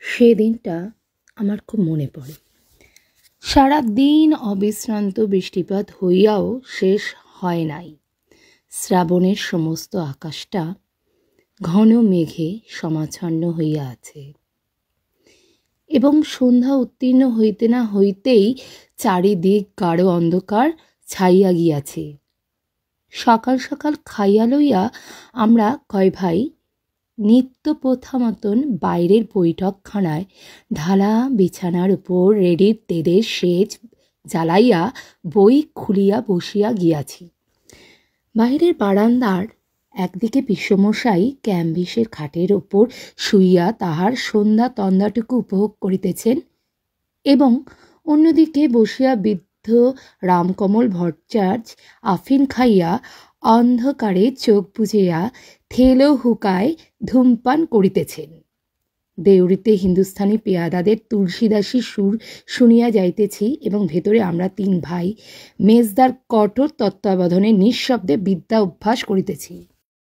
সেদিনটা আমার খুব মনে পড়ে। সারা দিন অবিশ্রান্ত বৃষ্টিপাত হইয়াও শেষ হয় নাই। শ্রাবণের সমস্ত আকাশটা ঘন মেঘে সমাচ্ছন্ন হইয়া আছে এবং সন্ধ্যা উত্তীর্ণ হইতে না হইতেই চারিদিক গাঢ় অন্ধকার ছাইয়া গিয়াছে। সকাল সকাল খাইয়া লইয়া আমরা কয় ভাই নিত্য প্রথা মতন বাইরের বৈঠকখানায় ঢালা বিছানার উপর রেডির তেলের সেজ জ্বালাইয়া বই খুলিয়া বসিয়া গিয়াছি। বাহিরের বারান্দার একদিকে বিশ্বমশাই ক্যাম্বিসের খাটের ওপর শুইয়া তাহার সন্ধ্যা তন্দাটুকু উপভোগ করিতেছেন এবং অন্যদিকে বসিয়া বৃদ্ধ রামকমল ভট্টাচার্য আফিন খাইয়া অন্ধকারে চোখ বুজিয়া থেলো হুকায় ধূমপান করিতেছেন। দেউড়িতে হিন্দুস্থানি পেয়াদাদের তুলসীদাসী সুর শুনিয়া যাইতেছি এবং ভেতরে আমরা তিন ভাই মেজদার কঠোর তত্ত্বাবধানে নিঃশব্দে বিদ্যা অভ্যাস করিতেছি।